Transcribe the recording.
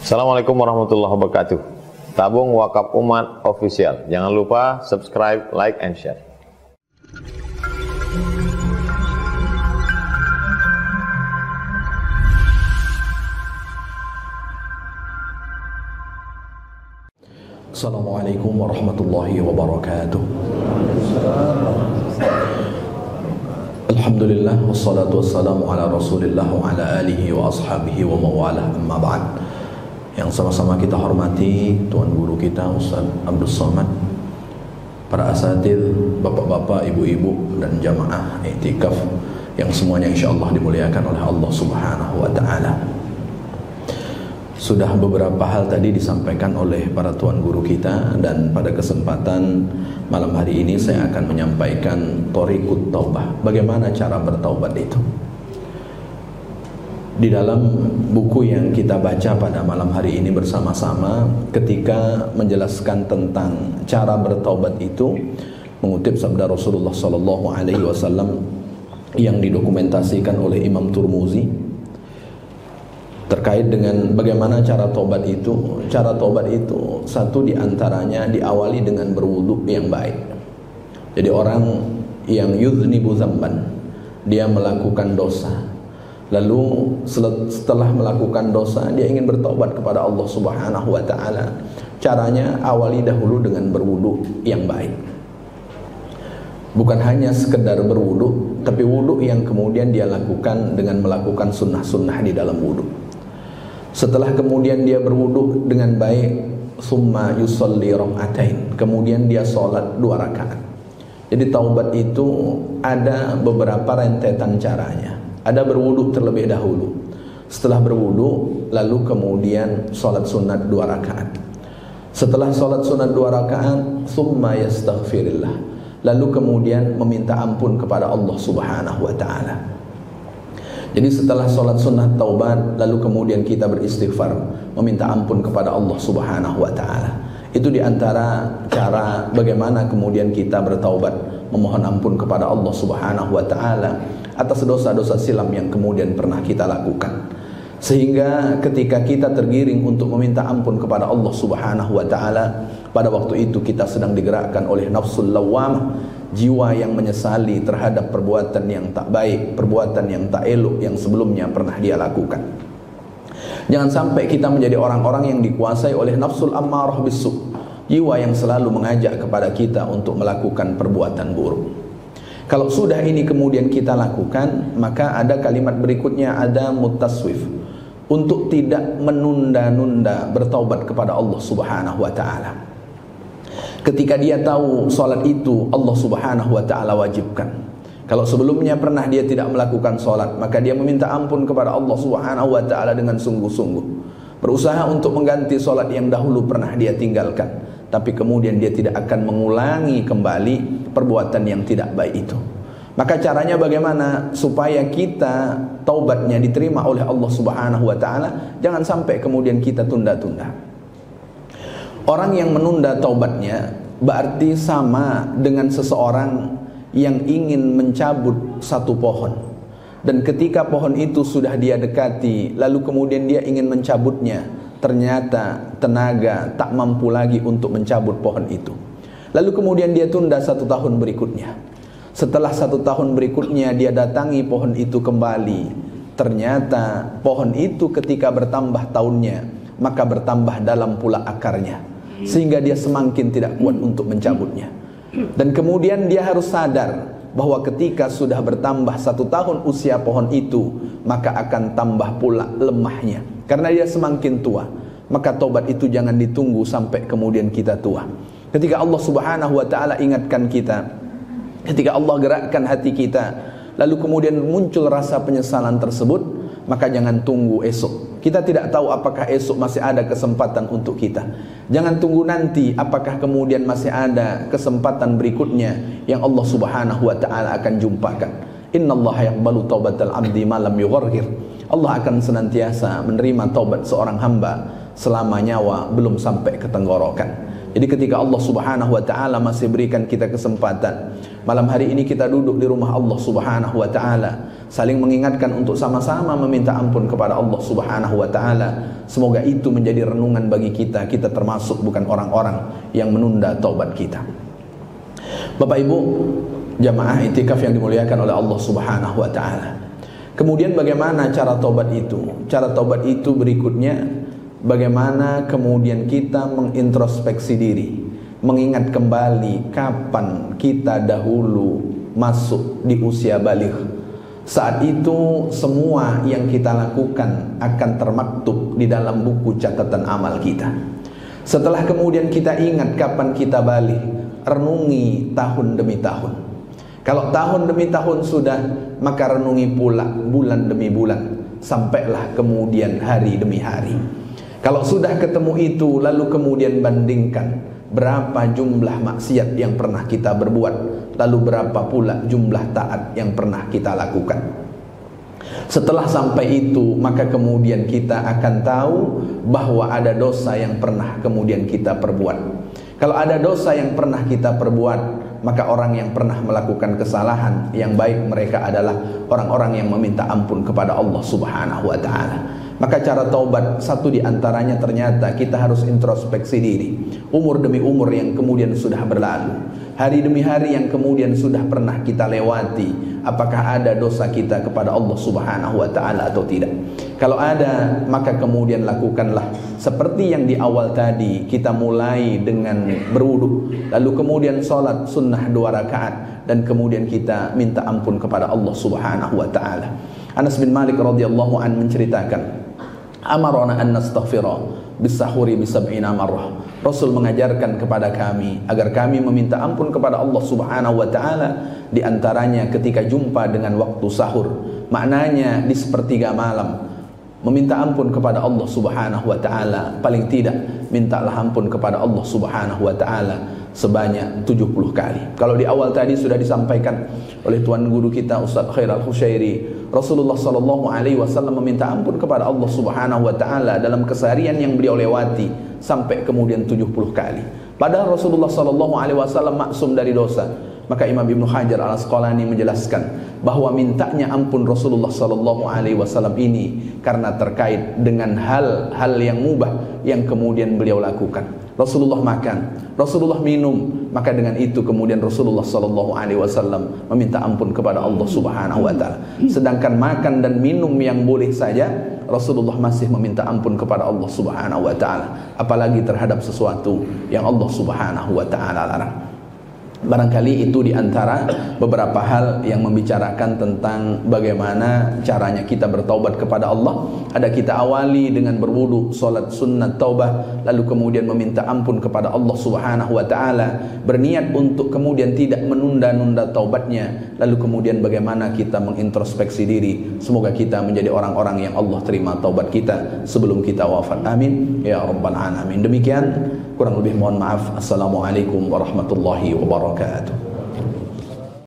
Assalamualaikum warahmatullahi wabarakatuh. Tabung Wakaf Umat Official. Jangan lupa subscribe, like, and share. Assalamualaikum warahmatullahi wabarakatuh. Alhamdulillah wassalatu wassalamu ala Rasulillah wa ala alihi wa ashabihi wa mawalah, amma ba'd. Yang sama-sama kita hormati Tuan Guru kita Ustaz Abdul Somad, para asatidz, bapak-bapak, ibu-ibu, dan jamaah i'tikaf yang semuanya insyaallah dimuliakan oleh Allah Subhanahu wa taala. Sudah beberapa hal tadi disampaikan oleh para tuan guru kita, dan pada kesempatan malam hari ini saya akan menyampaikan thoriqut taubah. Bagaimana cara bertaubat itu? Di dalam buku yang kita baca pada malam hari ini bersama-sama, ketika menjelaskan tentang cara bertaubat itu, mengutip sabda Rasulullah SAW yang didokumentasikan oleh Imam Turmuzi terkait dengan bagaimana cara taubat itu. Cara taubat itu satu diantaranya diawali dengan berwudu yang baik. Jadi orang yang yudhnibu dzamban, dia melakukan dosa, lalu setelah melakukan dosa dia ingin bertaubat kepada Allah Subhanahu wa taala. Caranya awali dahulu dengan berwudu yang baik. Bukan hanya sekedar berwudu, tapi wudu yang kemudian dia lakukan dengan melakukan sunnah-sunnah di dalam wudu. Setelah kemudian dia berwudu dengan baik, summa yusalli raka'atain, kemudian dia sholat 2 rakaat. Jadi taubat itu ada beberapa rentetan caranya. Ada berwudu terlebih dahulu. Setelah berwudu, lalu kemudian sholat sunat 2 rakaat. Setelah sholat sunat 2 rakaat, summa yastaghfirillah, lalu kemudian meminta ampun kepada Allah Subhanahu wa taala. Jadi setelah sholat sunnah taubat, lalu kemudian kita beristighfar, meminta ampun kepada Allah Subhanahu wa ta'ala. Itu diantara cara bagaimana kemudian kita bertaubat, memohon ampun kepada Allah Subhanahu wa ta'ala atas dosa-dosa silam yang kemudian pernah kita lakukan. Sehingga ketika kita tergiring untuk meminta ampun kepada Allah Subhanahu wa ta'ala, pada waktu itu kita sedang digerakkan oleh nafsul lawwamah, jiwa yang menyesali terhadap perbuatan yang tak baik, perbuatan yang tak elok yang sebelumnya pernah dia lakukan. Jangan sampai kita menjadi orang-orang yang dikuasai oleh nafsul ammarah bisu, jiwa yang selalu mengajak kepada kita untuk melakukan perbuatan buruk. Kalau sudah ini kemudian kita lakukan, maka ada kalimat berikutnya, ada mutaswif, untuk tidak menunda-nunda bertaubat kepada Allah Subhanahu wa ta'ala. Ketika dia tahu salat itu Allah Subhanahu wa ta'ala wajibkan, kalau sebelumnya pernah dia tidak melakukan salat, maka dia meminta ampun kepada Allah Subhanahu wa ta'ala dengan sungguh-sungguh, berusaha untuk mengganti salat yang dahulu pernah dia tinggalkan. Tapi kemudian dia tidak akan mengulangi kembali perbuatan yang tidak baik itu. Maka caranya bagaimana supaya kita taubatnya diterima oleh Allah Subhanahu wa ta'ala? Jangan sampai kemudian kita tunda-tunda. Orang yang menunda taubatnya berarti sama dengan seseorang yang ingin mencabut satu pohon, dan ketika pohon itu sudah dia dekati, lalu kemudian dia ingin mencabutnya, ternyata tenaga tak mampu lagi untuk mencabut pohon itu. Lalu kemudian dia tunda 1 tahun berikutnya. Setelah 1 tahun berikutnya dia datangi pohon itu kembali, ternyata pohon itu ketika bertambah tahunnya, maka bertambah dalam pula akarnya, sehingga dia semakin tidak kuat untuk mencabutnya. Dan kemudian dia harus sadar bahwa ketika sudah bertambah 1 tahun usia pohon itu, maka akan tambah pula lemahnya, karena dia semakin tua. Maka taubat itu jangan ditunggu sampai kemudian kita tua. Ketika Allah Subhanahu wa ta'ala ingatkan kita, ketika Allah gerakkan hati kita, lalu kemudian muncul rasa penyesalan tersebut, maka jangan tunggu esok. Kita tidak tahu apakah esok masih ada kesempatan untuk kita. Jangan tunggu nanti apakah kemudian masih ada kesempatan berikutnya yang Allah Subhanahu wa ta'ala akan jumpakan. Innallaha yaqbalu taubatal abdi ma lam yugharghir. Allah akan senantiasa menerima taubat seorang hamba selama nyawa belum sampai ke tenggorokan. Jadi ketika Allah Subhanahu wa taala masih berikan kita kesempatan, malam hari ini kita duduk di rumah Allah Subhanahu wa taala, saling mengingatkan untuk sama-sama meminta ampun kepada Allah Subhanahu wa taala. Semoga itu menjadi renungan bagi kita. Kita termasuk bukan orang-orang yang menunda taubat kita. Bapak Ibu jamaah itikaf yang dimuliakan oleh Allah Subhanahu wa taala. Kemudian bagaimana cara taubat itu? Cara taubat itu berikutnya, bagaimana kemudian kita mengintrospeksi diri, mengingat kembali kapan kita dahulu masuk di usia baligh. Saat itu semua yang kita lakukan akan termaktub di dalam buku catatan amal kita. Setelah kemudian kita ingat kapan kita baligh, renungi tahun demi tahun. Kalau tahun demi tahun sudah, maka renungi pula bulan demi bulan, sampailah kemudian hari demi hari. Kalau sudah ketemu itu, lalu kemudian bandingkan berapa jumlah maksiat yang pernah kita berbuat, lalu berapa pula jumlah taat yang pernah kita lakukan. Setelah sampai itu, maka kemudian kita akan tahu bahwa ada dosa yang pernah kemudian kita perbuat. Kalau ada dosa yang pernah kita perbuat, maka orang yang pernah melakukan kesalahan yang baik mereka adalah orang-orang yang meminta ampun kepada Allah Subhanahu wa taala. Maka cara taubat satu di antaranya ternyata kita harus introspeksi diri. Umur demi umur yang kemudian sudah berlalu, hari demi hari yang kemudian sudah pernah kita lewati, apakah ada dosa kita kepada Allah Subhanahu wa taala atau tidak. Kalau ada, maka kemudian lakukanlah seperti yang di awal tadi, kita mulai dengan berwudu, lalu kemudian salat sunnah 2 rakaat, dan kemudian kita minta ampun kepada Allah Subhanahu wa taala. Anas bin Malik radhiyallahu an menceritakan, amarona an nastaghfira bisahuri bisab'ina marrah. Rasul mengajarkan kepada kami agar kami meminta ampun kepada Allah Subhanahu wa taala, di antaranya ketika jumpa dengan waktu sahur, maknanya di sepertiga malam. Meminta ampun kepada Allah Subhanahu wa taala, paling tidak mintalah ampun kepada Allah Subhanahu wa taala sebanyak 70 kali. Kalau di awal tadi sudah disampaikan oleh tuan guru kita Ustaz Khair Al-Khusyairi, Rasulullah sallallahu alaihi wasallam meminta ampun kepada Allah Subhanahu wa taala dalam keseharian yang beliau lewati sampai kemudian 70 kali. Padahal Rasulullah sallallahu alaihi wasallam maksum dari dosa. Maka Imam Ibnu Hajar Al-Asqalani menjelaskan bahwa mintanya ampun Rasulullah sallallahu alaihi wasallam ini karena terkait dengan hal-hal yang mubah yang kemudian beliau lakukan. Rasulullah makan, Rasulullah minum, maka dengan itu kemudian Rasulullah sallallahu alaihi wasallam meminta ampun kepada Allah Subhanahu wa taala. Sedangkan makan dan minum yang boleh saja, Rasulullah masih meminta ampun kepada Allah Subhanahu wa taala, apalagi terhadap sesuatu yang Allah Subhanahu wa taala larang. Barangkali itu diantara beberapa hal yang membicarakan tentang bagaimana caranya kita bertaubat kepada Allah. Ada kita awali dengan berwudu, salat sunnat taubah, lalu kemudian meminta ampun kepada Allah Subhanahu wa taala, berniat untuk kemudian tidak menunda-nunda taubatnya, lalu kemudian bagaimana kita mengintrospeksi diri. Semoga kita menjadi orang-orang yang Allah terima taubat kita sebelum kita wafat. Amin ya rabbal alamin. Demikian, kurang lebih mohon maaf. Assalamualaikum warahmatullahi wabarakatuh.